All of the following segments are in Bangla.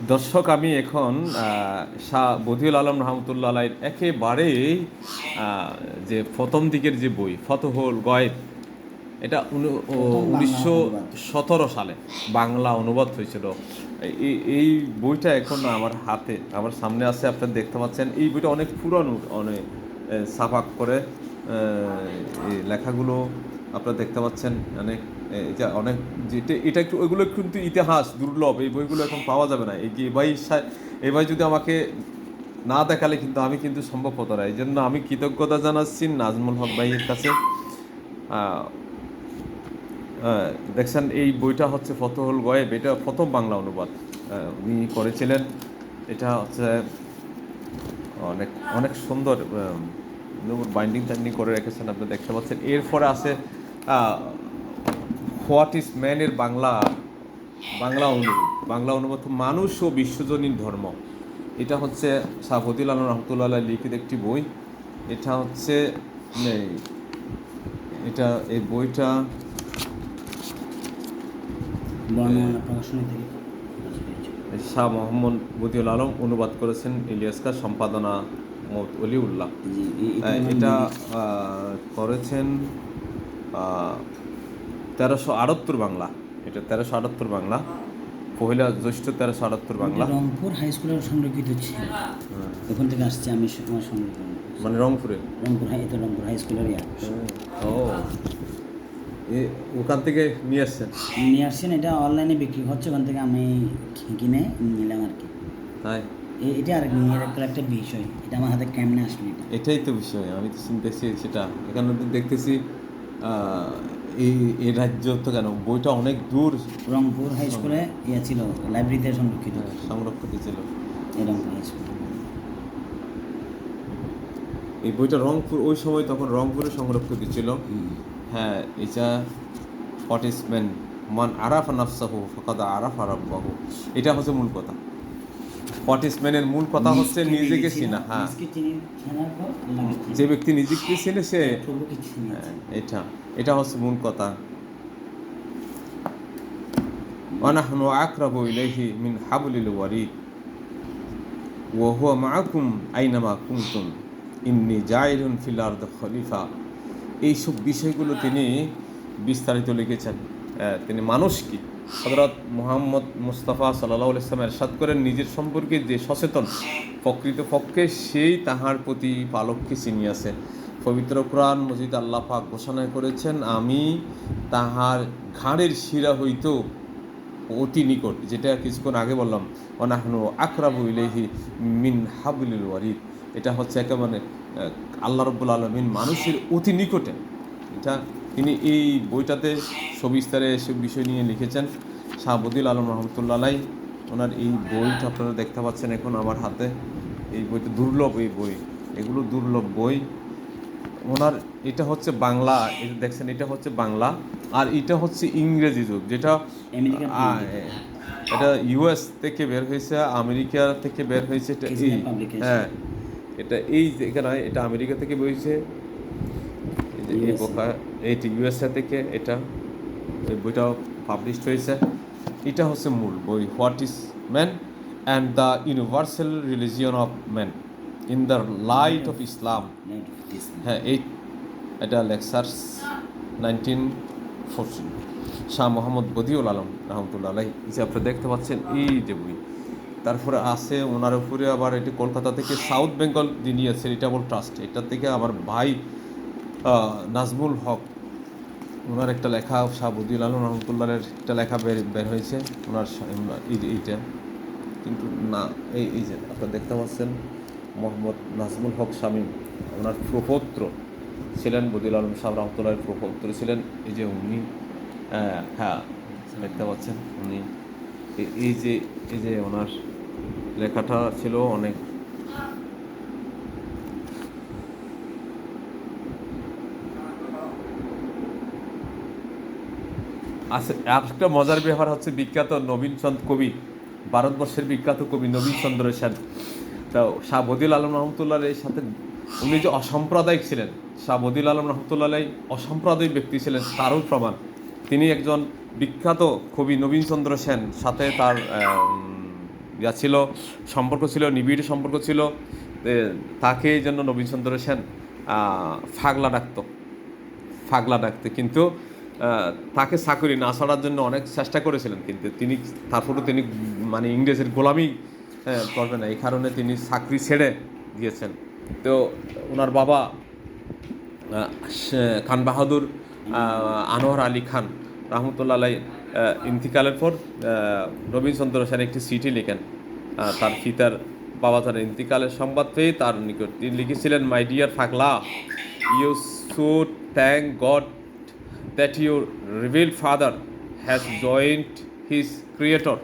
দর্শক, আমি এখন শাহ বদিউল আলম রহমতুল্লাহ আলাইর একেবারেই যে প্রথম দিকের যে বই ফতহুল গয়েব, এটা প্রথম বাংলা উনিশশো অনুবাদ। সতেরো সালে বাংলা অনুবাদ হয়েছিল। এই বইটা এখন আমার হাতে, আমার সামনে আছে, আপনারা দেখতে পাচ্ছেন। এই বইটা অনেক পুরানো, অনেক ছাপাক করে এই লেখাগুলো আপনারা দেখতে পাচ্ছেন। অনেক এটা অনেক, যেটা এটা একটু, ওইগুলো কিন্তু ইতিহাস দুর্লভ, এই বইগুলো এখন পাওয়া যাবে না। এই যে এই ভাই যদি আমাকে না দেখালে কিন্তু আমি কিন্তু সম্ভব হতো না। এই জন্য আমি কৃতজ্ঞতা জানাচ্ছি নাজমুল হক ভাইয়ের কাছে। আহ, দেখছেন, এই বইটা হচ্ছে ফতহুল গয়েব, এটা প্রথম বাংলা অনুবাদ উনি করেছিলেন। এটা হচ্ছে অনেক অনেক সুন্দর বাইন্ডিং টাইন্ডিং করে রেখেছেন, আপনি দেখতে পাচ্ছেন। এরপরে আছে হোয়াট ইজ ম্যানের বাংলা বাংলা অনুবাদ, বাংলা অনুবাদ মানুষ ও বিশ্বজনীন ধর্ম। এটা হচ্ছে শাহ ফদিল আলম রহমতুল্লাহ লিখিত একটি বই। এটা হচ্ছে এই- এটা এই বইটা বর্ণমালা প্রকাশনী থেকে। শাহ মোহাম্মদ বদিউল আলম অনুবাদ করেছেন, ইলিয়াসকার সম্পাদনা মৌত অলিউল্লাহ। এটা করেছেন 1378 বাংলা। এটা 1378 বাংলা, পহিলা জ্যৈষ্ঠ 1378 বাংলা। রংপুর হাই স্কুলের সংরক্ষিত ছিল, ওখান থেকে আসছে আমি আমার সংরক্ষণ। মানে রংপুরে। রংপুর হাই, এটা রংপুর হাই স্কুলের ও, ওখান থেকে নিয়ে আসছেন? নিয়ে আসছেন। এটা অনলাইনে বিক্রি হচ্ছে, ওখান থেকে আমি কিনে নিলাম আর কি। তাই? এটা আর মেয়ের একটা বিষয়, এটা আমার হাতে কেমনে আসলো এটা। এটাই তো বিষয়, আমি তো চিন্তাছি সেটা। এখানে তো দেখতেছি এই এই রাজ্য তো কেন, বইটা অনেক দূর রংপুর হাই স্কুলে ছিল, লাইব্রেরিতে সংরক্ষিত। সংরক্ষিত ছিল। এই রংপুর হাই স্কুল। এই বইটা রংপুর, ওই সময় তখন রংপুরে সংরক্ষিত ছিল। হ্যাঁ, এটা হোয়াট ইজ ম্যান, মান আরাফা নাফসাহু ফাকাদ আরাফা রাব্বাহু, এটা হচ্ছে মূল কথা। হোয়াট ইজ ম্যানের মূল কথা হচ্ছে নিজেকে চিনা। হ্যাঁ, যে ব্যক্তি নিজেকে চিনে সে, এটা এটা হচ্ছে মূল কথা। ওয়ানাহনু আকরাবু ইলাইহি মিন হাবলিল ওয়ারিদ ওয়া হুয়া মাআকুম আইনামা কুনতুম ইন্নী জাইলুন ফিল আরদি খলিফা। এইসব বিষয়গুলো তিনি বিস্তারিত লিখেছেন। তিনি মানুষ কি, হযরত মুহাম্মদ মুস্তাফা সাল্লাল্লাহু আলাইহি ওয়াসাল্লাম ইরশাদ করেন, নিজের সম্পর্কে যে সচেতন প্রকৃতপক্ষে সেই তাহার প্রতি পালককে চিনিয়াছে। পবিত্র কোরআন মজিদ আল্লাহ পাক ঘোষণা করেছেন, আমি তাহার ঘাড়ের শিরা হইতেও অতি নিকট, যেটা কিছুক্ষণ আগে বললাম, ওয়ানাহনু আকরাবু ইলাইহি মিন হাবলিল ওয়ারিদ। এটা হচ্ছে একেবারে আল্লাহ রাব্বুল আলামিন মানুষের অতি নিকটে। এটা তিনি এই বইটাতে সবিস্তারে এসব বিষয় নিয়ে লিখেছেন। শাহ বদিউল আলম রহমতুল্লাহ আলাই, ওনার এই বইটা আপনারা দেখতে পাচ্ছেন এখন আমার হাতে। এই বইটা দুর্লভ, এই বই, এগুলো দুর্লভ বই ওনার। এটা হচ্ছে বাংলা, এটা দেখছেন, এটা হচ্ছে বাংলা, আর এটা হচ্ছে ইংরেজি যুগ, যেটা এটা ইউএস থেকে বের হয়েছে, আমেরিকা থেকে বের হয়েছে। এটা এই, হ্যাঁ, এটা এই এখানে, এটা আমেরিকা থেকে বের হয়েছে। এই বোকা, এইটি ইউএসএ থেকে এটা, এই বইটাও পাবলিশড হয়েছে। এটা হচ্ছে মূল বই, what is man and the universal religion of man in the light of Islam. হ্যাঁ, এটা লেকচার্স 1914, শাহ মোহাম্মদ বদিউল আলম রহমতুল্লাহ আলাইহি, যে আপনি দেখতে পাচ্ছেন এই যে বই। তারপরে আছে ওনার উপরে আবার এটি কলকাতা থেকে সাউথ বেঙ্গল যিনি চ্যারিটেবল ট্রাস্ট, এটা থেকে আমার ভাই নাজমুল হক, ওনার একটা লেখা, শাহ বদিউল আলম রহমতুল্লাহের একটা লেখা বের হয়েছে ওনার এইটা। কিন্তু না, এই যে আপনারা দেখতে পাচ্ছেন, মোহাম্মদ নাজমুল হক শামীম, ওনার প্রপৌত্র ছিলেন, বদিউল আলম শাহ রহমতুল্লাহের প্রপৌত্র ছিলেন। এই যে উনি, হ্যাঁ, দেখতে পাচ্ছেন উনি, এই যে ওনার লেখাটা ছিল অনেক। আচ্ছা, একটা মজার ব্যাপার হচ্ছে, বিখ্যাত নবীনচন্দ্র কবি, ভারতবর্ষের বিখ্যাত কবি নবীনচন্দ্র সেন, তা শাহ বদিউল আলম রহমতুল্লাহ এর সাথে উনি যে অসাম্প্রদায়িক ছিলেন, শাহ বদিউল আলম রহমতুল্লাহ অসাম্প্রদায়িক ব্যক্তি ছিলেন তারও প্রমাণ। তিনি একজন বিখ্যাত কবি নবীনচন্দ্র সেন, সাথে তার ছিল, সম্পর্ক ছিল, নিবিড় সম্পর্ক ছিল। তাকে এই জন্য নবীনচন্দ্র সেন ফাগলা ডাকতো। কিন্তু তাকে চাকরি না ছাড়ার জন্য অনেক চেষ্টা করেছিলেন, কিন্তু তারপরে তিনি মানে ইংরেজের গোলামি করবেন না, এই কারণে তিনি চাকরি ছেড়ে দিয়েছেন। তো ওনার বাবা খান বাহাদুর আনোয়ার আলী খান রহমতুল্লাহ আলাই ইন্তিকালের পর রবীন্দ্রচন্দ্র সেন একটি চিঠি লিখেন তার পিতার বাবা তার ইন্তিকালের সংবাদ পেয়ে তার নিকট। তিনি লিখেছিলেন, my dear Fagla, you should thank God that your revealed father has joined his creator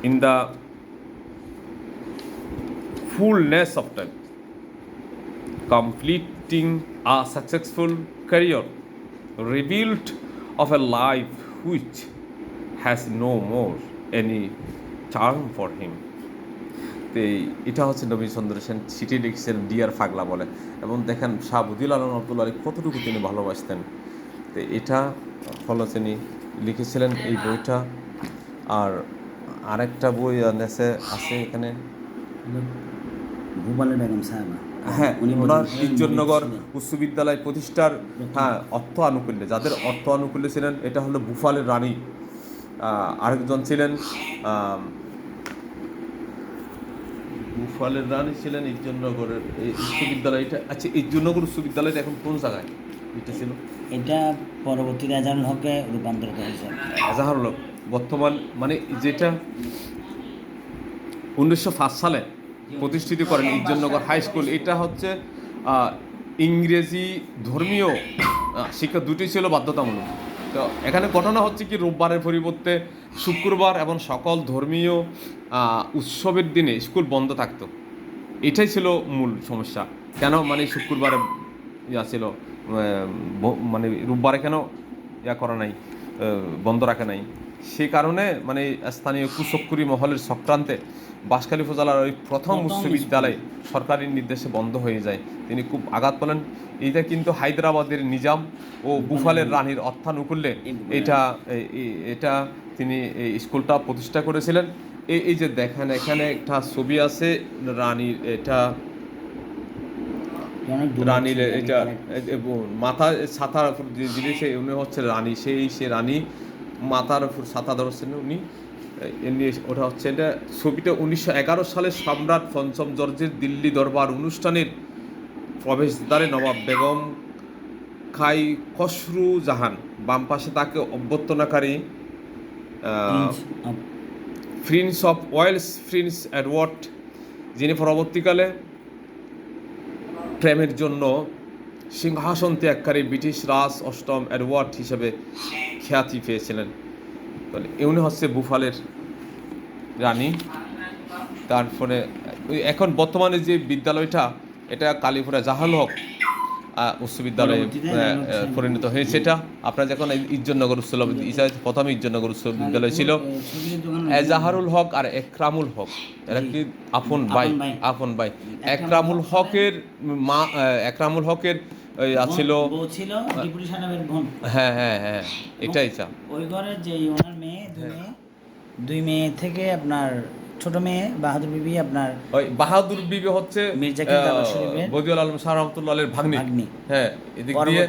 in the fullness of time, completing a successful career, rebuilt of a life which has no more any charm for him. তো এটা হচ্ছে নবীনচন্দ্র সেন চিঠি লিখেছিলেন ডিয়ার ফাগলা বলে। এবং দেখেন শাহ বুদিউল আলম আব্দুল্লাহ আলী কতটুকু তিনি ভালোবাসতেন। তো এটা হলো তিনি লিখেছিলেন এই বইটা। আর আরেকটা বই আছে এখানে, ভূপালের বেগম সাহেবা, হ্যাঁ, ওনার ইজ্জতনগর উচ্চ বিদ্যালয় প্রতিষ্ঠার অর্থ আনুকূল্যে, যাদের অর্থ আনুকূল্যে ছিলেন এটা হলো ভূপালের রানী। আরেকজন ছিলেন ভূপালের রানী ছিলেন ইজ্জতনগরের এই উচ্চ বিদ্যালয়টা। আচ্ছা, ইজ্জতনগর উচ্চ বিদ্যালয়টা এখন কোন জায়গায় এটা ছিল? এটা পরবর্তীতে এজাহারুল হকে রূপান্তরিত হয়েছে। এজাহারুল হক বর্তমান মানে যেটা 1905 সালে প্রতিষ্ঠিত করেন ইজ্জতনগর হাই স্কুল। এটা হচ্ছে ইংরেজি ধর্মীয় শিক্ষা দুটি ছিল বাধ্যতামূলক। তো এখানে ঘটনা হচ্ছে কি, রোববারের পরিবর্তে শুক্রবার এবং সকল ধর্মীয় উৎসবের দিনে স্কুল বন্ধ থাকতো। এটাই ছিল মূল সমস্যা। কেন মানে শুক্রবারে ছিল, মানে রোববারে কেন করা নাই, বন্ধ রাখা নাই। সে কারণে মানে স্থানীয় কুচক্কুরি মহলের চক্রান্তে বাঁশখালী উপজেলার ওই প্রথম উচ্চ বিদ্যালয় সরকারি নির্দেশে বন্ধ হয়ে যায়। তিনি খুব আঘাত পেলেন। এইটা কিন্তু হায়দ্রাবাদের নিজাম ও বুফালের রানীর অর্থানুকূল্যে এটা তিনি এই স্কুলটা প্রতিষ্ঠা করেছিলেন। এই যে দেখেন এখানে একটা ছবি আছে রানীর, এটা রানীর এটা মাথা ছাতার উপর যিনি উনি হচ্ছে রানী, সে রানী মাথার উপর ছাতা ধরছেন উনি। এমনি ওটা হচ্ছে এটা ছবিটা 1911 সালে সম্রাট পঞ্চম জর্জের দিল্লি দরবার অনুষ্ঠানের প্রবেশদ্বারে নবাব বেগম খাই খসরু জাহান, বাম পাশে তাকে অভ্যর্থনাকারী prince of Wales prince Edward, যিনি পরবর্তীকালে প্রেমের জন্য সিংহাসন ত্যাগকারী ব্রিটিশ রাজ অষ্টম এডওয়ার্ড হিসেবে খ্যাতি পেয়েছিলেন। উনি হচ্ছে বুফালের রানী। তারপরে এখন বর্তমানে যে বিদ্যালয়টা এটা কালীপুরা জাহাল হক উচ্চ বিদ্যালয়ে পরিণত হয়েছে। এটা আপনার যখন ইজ্জতনগর উচ্চ প্রথম ইজ্জতনগর উচ্চ বিদ্যালয় ছিল, এজাহারুল হক আর একরামুল হক, এরা কি আপন ভাই। একরামুল হকের ছিল হ্যাঁ, এটাই চা ওই ঘরের যে ওনার মেয়ে দুই মেয়ে থেকে আপনার ছোট মেয়ে বাহাদুর বিবি, আপনার ওই বাহাদুর বিবি হচ্ছে বদিউল আলম শাহ রহমতুল্লাহ আলাইহির ভাগ্নি। হ্যাঁ, এদিক দিয়ে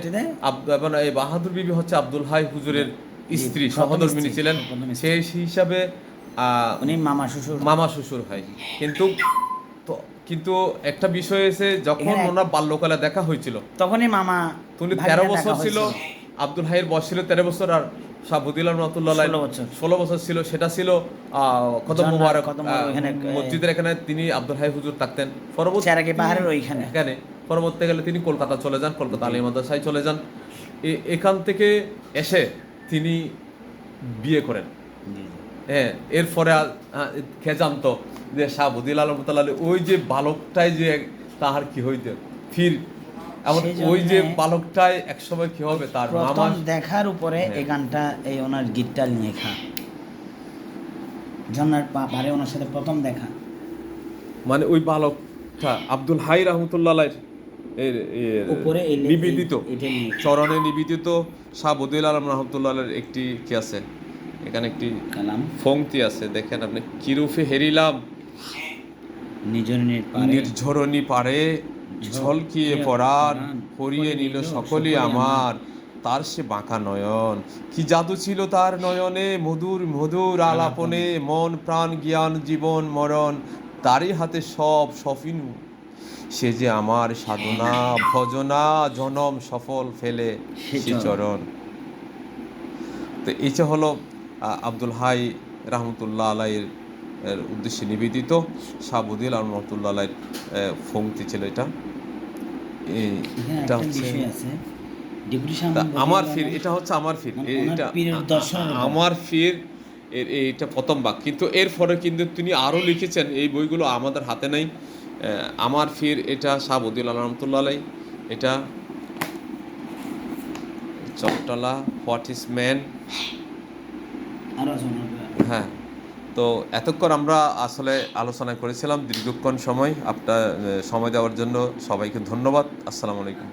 এই বাহাদুর বিবি হচ্ছে আব্দুল হাই হুজুরের স্ত্রী, সহধর্মিণী ছিলেন। সেই হিসাবে উনি মামা শ্বশুর হয়। কিন্তু একটা বিষয় এসে যখন ওনার বাল্যকালে দেখা হয়েছিল তখনই মামা, তুমি 13 বছর ছিল, আব্দুল হাইয়ের বয়স ছিল 13 বছর, আর শাহ বদিউল আলম রহমতুল্লাহ আলাইহি 16 বছর ছিল। সেটা ছিল কদম মুবারক মসজিদের এখানে তিনি আব্দুল হাই হুজুর থাকতেন। পরবর্তীকালে তিনি কলকাতা চলে যান, কলকাতা আলিয়া মাদ্রাসায় চলে যান। এখান থেকে এসে তিনি বিয়ে করেন। হ্যাঁ, এরপরে কে জানতো যে শাহ বদিউল আলম রহমতুল্লাহ আলাইহি ওই যে বালকটাই যে তাহার কি হইতে ফির, এমন ওই যে বালকটাই একসময় কি হবে তার মামা দেখার উপরে এই গানটা, এই ওনার গীতটা লেখা, ঝর্ণার পারে ওনার সাথে প্রথম দেখা, মানে ওই বালকটা আব্দুল হাই রহমতুল্লাহ আলাইহির উপরে নিবেদিত, চরণে নিবেদিত শাহ বদিউল আলম রহমতুল্লাহ আলাইহির একটি কি আছে এখানে একটি কালাম ফংতি আছে, দেখেন আপনি। কিরূপে হেরিলাম নিজনের পারে নির্ঝরণী পারে, ঝলকিয়ে পরাণ হরিয়ে নিল সকলই আমার, তার সে বাঁকা নয়ন। কি জাদু ছিল তার নয়নে, মধুর মধুর আলাপনে, মন প্রাণ জ্ঞান জীবন মরণ তারই হাতে সব সফিনু। সে যে আমার সাধনা ভজনা জনম সফল ফেলে সে চরণ। তো এইটা হলো আব্দুল হাই রহমতুল্লাহ আলাইয়ের উদ্দেশ্যে নিবেদিত শাহাবুদ্দিন আল রহমতুল্লাহ আলাইয়ের ফংতি ছিল এটা। এটা হচ্ছে আমার ফির, এটা হচ্ছে আমার ফির, এটা আমার ফির এটা প্রথম বাক। কিন্তু এরপরে কিন্তু তিনি আরও লিখেছেন, এই বইগুলো আমাদের হাতে নেই। আমার ফির এটা শাহাবুদ্দিন আল রহমতুল্লাহ আলাই, এটা চট্টলা হোয়াট ইজ ম্যান। হ্যাঁ, তো এতক্ষণ আমরা আসলে আলোচনা করেছিলাম দীর্ঘক্ষণ সময়। আপনার সময় দেওয়ার জন্য সবাইকে ধন্যবাদ। আসসালামু আলাইকুম।